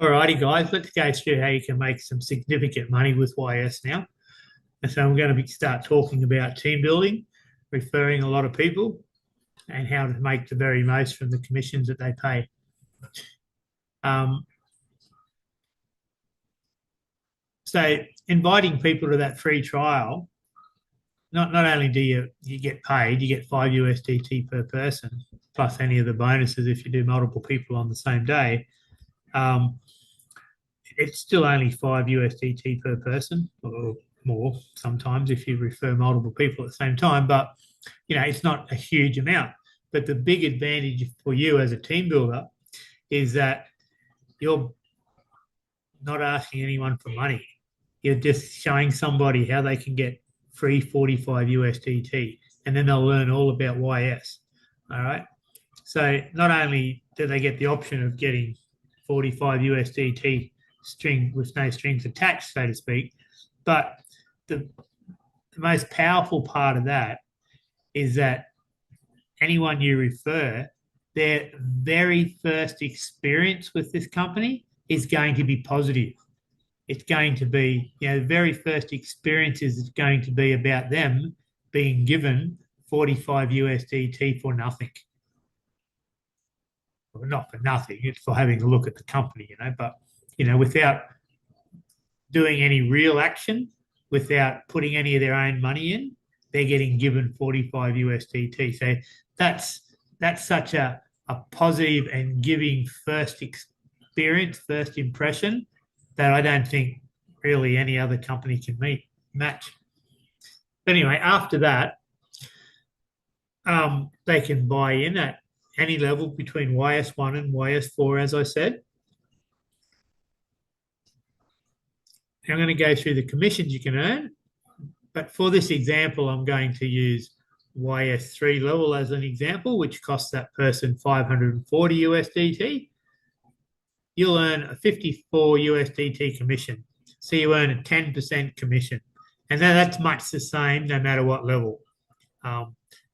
Alrighty, guys, let's go through how you can make some significant money with YS now. And so I'm going to start talking about team building, referring a lot of people, and how to make the very most from the commissions that they pay. Um, so inviting people to that free trial, not only do you get paid, you get 5 USDT per person, plus any of the bonuses if you do multiple people on the same day. Um, it's still only 5 USDT per person, or more sometimes if you refer multiple people at the same time. But it's not a huge amount. But the big advantage for you as a team builder is that you're not asking anyone for money. You're just showing somebody how they can get free 45 USDT, and then they'll learn all about YS. All right. So not only do they get the option of getting 45 USDT string with no strings attached, so to speak, but the most powerful part of that is that anyone you refer, their very first experience with this company is going to be positive. It's going to be, the very first experience is going to be about them being given 45 USDT for nothing. Well, not for nothing, it's for having a look at the company, but, without doing any real action, without putting any of their own money in, they're getting given 45 USDT. So that's such a positive and giving first experience, first impression, that I don't think really any other company can match. But anyway, after that, they can buy in at any level between YS1 and YS4, as I said. I'm going to go through the commissions you can earn, but for this example, I'm going to use YS3 level as an example, which costs that person 540 USDT. You'll earn a 54 USDT commission. So you earn a 10% commission. And that's much the same no matter what level.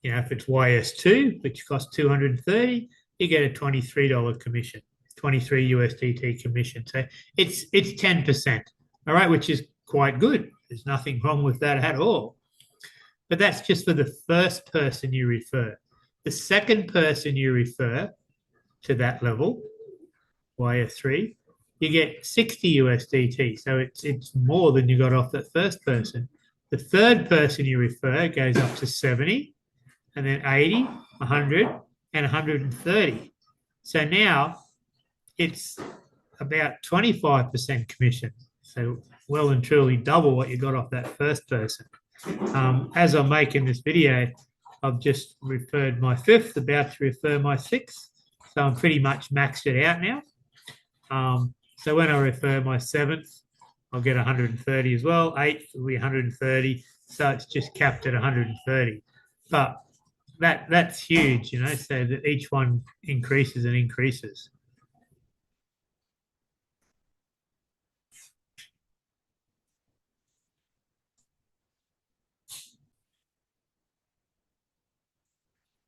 If it's YS2, which costs 230, you get a $23 commission, 23 USDT commission. So it's 10%, all right, which is quite good. There's nothing wrong with that at all. But that's just for the first person you refer. The second person you refer to that level, YS3, you get 60 USDT. So it's more than you got off that first person. The third person you refer goes up to 70, and then 80, 100, and 130. So now it's about 25% commission. So well and truly double what you got off that first person. As I'm making this video, I've just referred my fifth, about to refer my sixth. So I'm pretty much maxed it out now. So when I refer my seventh, I'll get 130 as well. Eighth will be 130. So it's just capped at 130. But that's huge, so that each one increases and increases.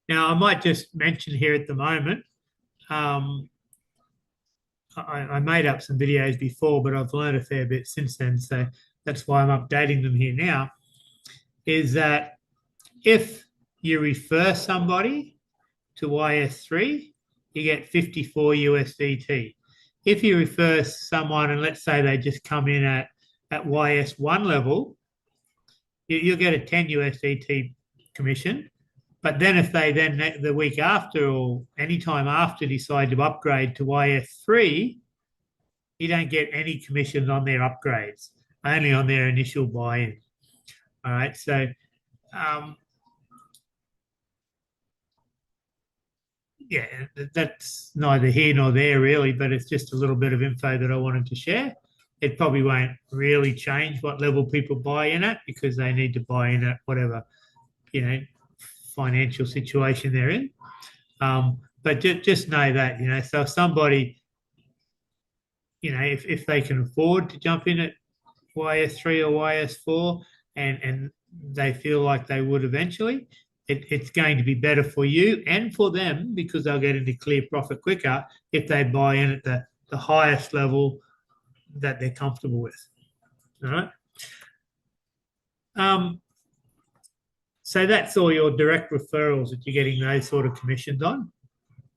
Now, I might just mention here at the moment, I made up some videos before, but I've learned a fair bit since then. So that's why I'm updating them here now, is that if you refer somebody to YS3, you get 54 USDT. If you refer someone and let's say they just come in at YS1 level, you'll get a 10 USDT commission. But then if they then the week after or any time after decide to upgrade to YS3, you don't get any commissions on their upgrades, only on their initial buy-in. All right, so that's neither here nor there really, but it's just a little bit of info that I wanted to share. It probably won't really change what level people buy in at because they need to buy in at whatever, financial situation they're in. But just know that, so if somebody, if they can afford to jump in at YS3 or YS4 and they feel like they would eventually, it's going to be better for you and for them because they'll get into clear profit quicker if they buy in at the the highest level that they're comfortable with. All right. So that's all your direct referrals that you're getting those sort of commissions on.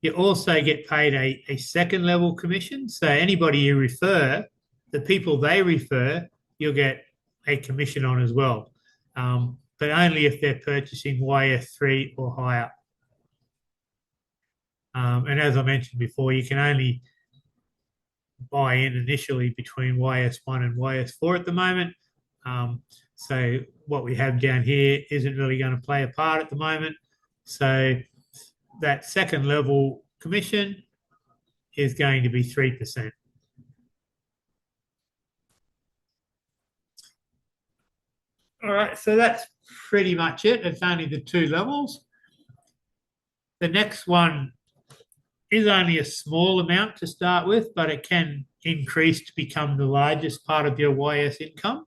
You also get paid a second level commission. So anybody you refer, the people they refer, you'll get a commission on as well, but only if they're purchasing YS3 or higher. And as I mentioned before, you can only buy in initially between YS1 and YS4 at the moment. So what we have down here isn't really going to play a part at the moment. So that second level commission is going to be 3%. All right, so that's pretty much it. It's only the two levels. The next one is only a small amount to start with, but it can increase to become the largest part of your YS income.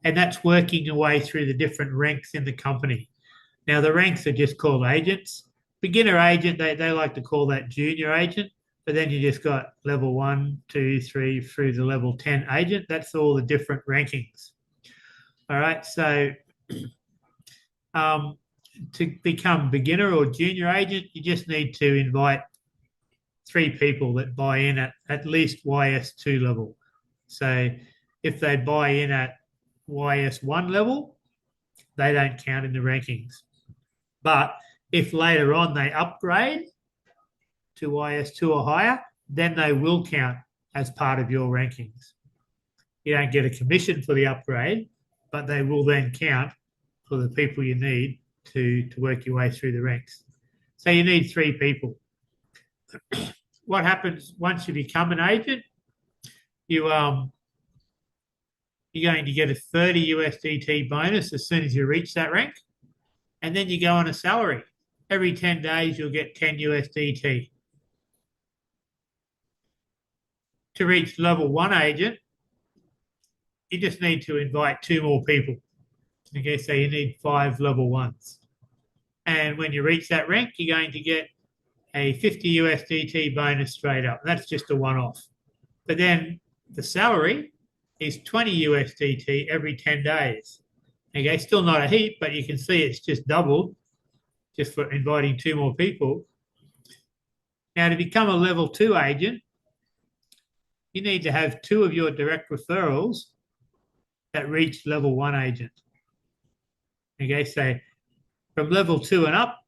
And that's working your way through the different ranks in the company. Now, the ranks are just called agents. Beginner agent, they like to call that junior agent, but then you just got level 1, 2, 3 through the level 10 agent. That's all the different rankings. All right, so to become beginner or junior agent, you just need to invite 3 people that buy in at least YS2 level. So if they buy in at YS1 level, they don't count in the rankings. But if later on they upgrade to YS2 or higher, then they will count as part of your rankings. You don't get a commission for the upgrade, but they will then count for the people you need to work your way through the ranks. So you need 3 people. What happens once you become an agent? You're going to get a 30 USDT bonus as soon as you reach that rank, and then you go on a salary. Every 10 days, you'll get 10 USDT. To reach level 1 agent, you just need to invite 2 more people. Okay, so you need 5 level 1s. And when you reach that rank, you're going to get a 50 USDT bonus straight up. That's just a one-off. But then the salary is 20 USDT every 10 days. Okay, still not a heap, but you can see it's just doubled just for inviting 2 more people. Now, to become a level 2 agent, you need to have 2 of your direct referrals that reach level 1 agent. Okay, so from level 2 and up,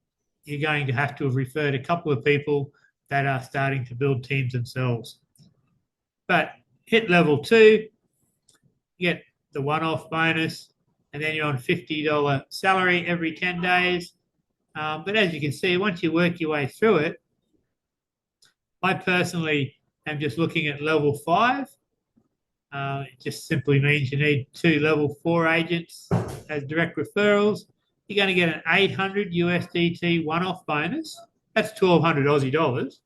you're going to have to have referred a couple of people that are starting to build teams themselves. But hit level 2, you get the one-off bonus, and then you're on $50 salary every 10 days. But as you can see, once you work your way through it, I personally am just looking at level 5. It just simply means you need 2 level 4 agents as direct referrals. You're going to get an 800 USDT one-off bonus. That's 1,200 Aussie dollars.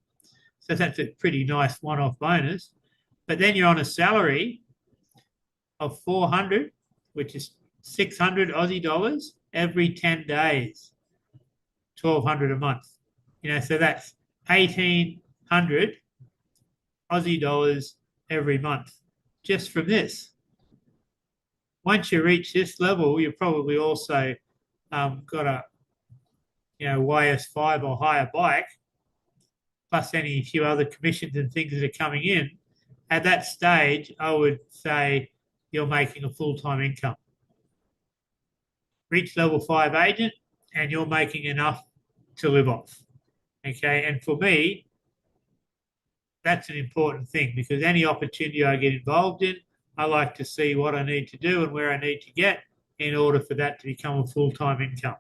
So that's a pretty nice one-off bonus. But then you're on a salary of 400, which is 600 Aussie dollars every 10 days, 1,200 a month. So that's 1,800 Aussie dollars every month just from this. Once you reach this level, you've probably also got a YS5 or higher bike, plus any few other commissions and things that are coming in. At that stage, I would say you're making a full-time income. Reach level 5 agent, and you're making enough to live off. Okay, and for me, that's an important thing, because any opportunity I get involved in, I like to see what I need to do and where I need to get in order for that to become a full-time income.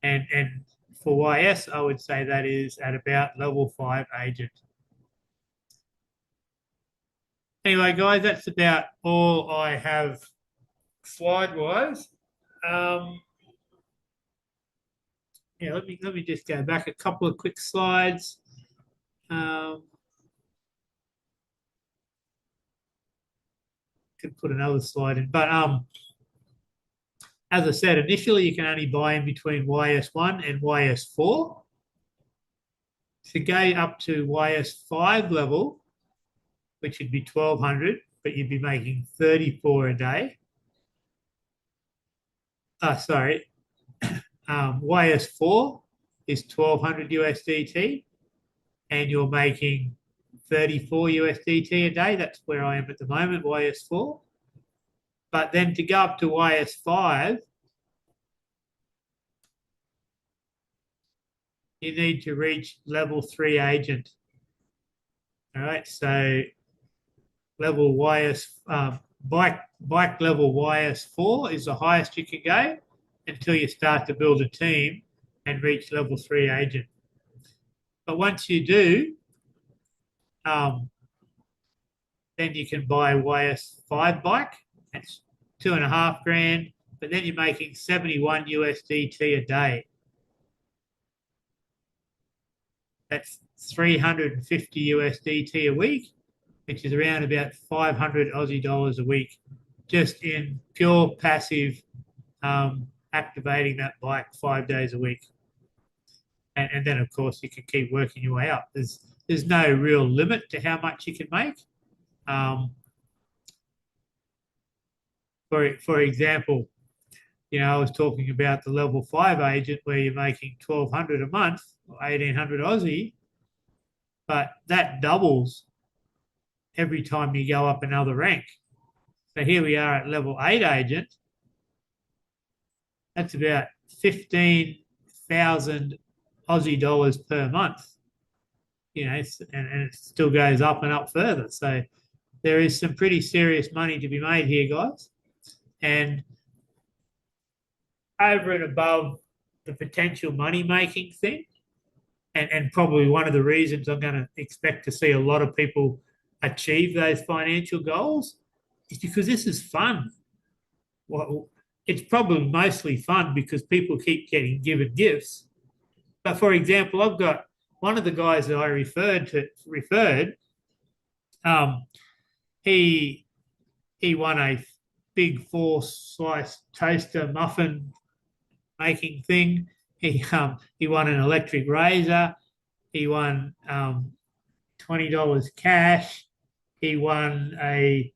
And for YS, I would say that is at about level 5 agent. Anyway, guys, that's about all I have slide-wise. Let me just go back a couple of quick slides. Could put another slide in, but as I said, initially you can only buy in between YS1 and YS4. To go up to YS5 level, which would be 1200, but you'd be making 34 a day. Sorry, YS4 is 1200 USDT, and you're making 34 USDT a day. That's where I am at the moment, YS4. But then to go up to YS5, you need to reach level 3 agent. All right, so level bike level YS4 is the highest you can go until you start to build a team and reach level 3 agent. But once you do, then you can buy a YS5 bike. That's $2,500, but then you're making 71 USDT a day. That's 350 USDT a week, which is around about 500 Aussie dollars a week, just in pure passive activating that bike 5 days a week. And then, of course, you can keep working your way up. There's no real limit to how much you can make. For example, I was talking about the level 5 agent where you're making 1,200 a month or 1,800 Aussie, but that doubles every time you go up another rank. So here we are at level 8 agent. That's about 15,000 Aussie dollars per month. And it still goes up and up further. So there is some pretty serious money to be made here, guys. And over and above the potential money-making thing, and probably one of the reasons I'm going to expect to see a lot of people achieve those financial goals is because this is fun. Well, it's probably mostly fun because people keep getting given gifts. But for example, I've got one of the guys that I referred. He won a big 4-slice toaster muffin making thing. He won an electric razor. He won $20 cash. He won a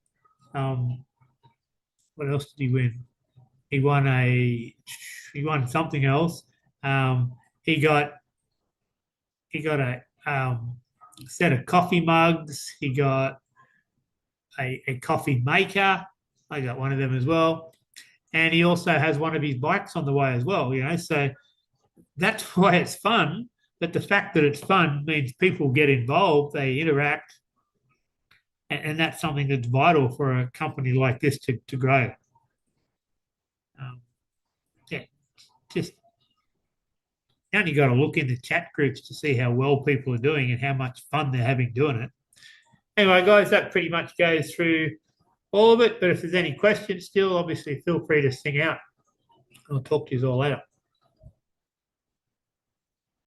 what else did he win? He won something else. He got a set of coffee mugs. He got a coffee maker. I got one of them as well. And he also has one of his bikes on the way as well, So that's why it's fun. But the fact that it's fun means people get involved, they interact, and that's something that's vital for a company like this to grow. Just you only got to look in the chat groups to see how well people are doing and how much fun they're having doing it. Anyway, guys, that pretty much goes through all of it. But if there's any questions still, obviously feel free to sing out. I'll talk to you all later.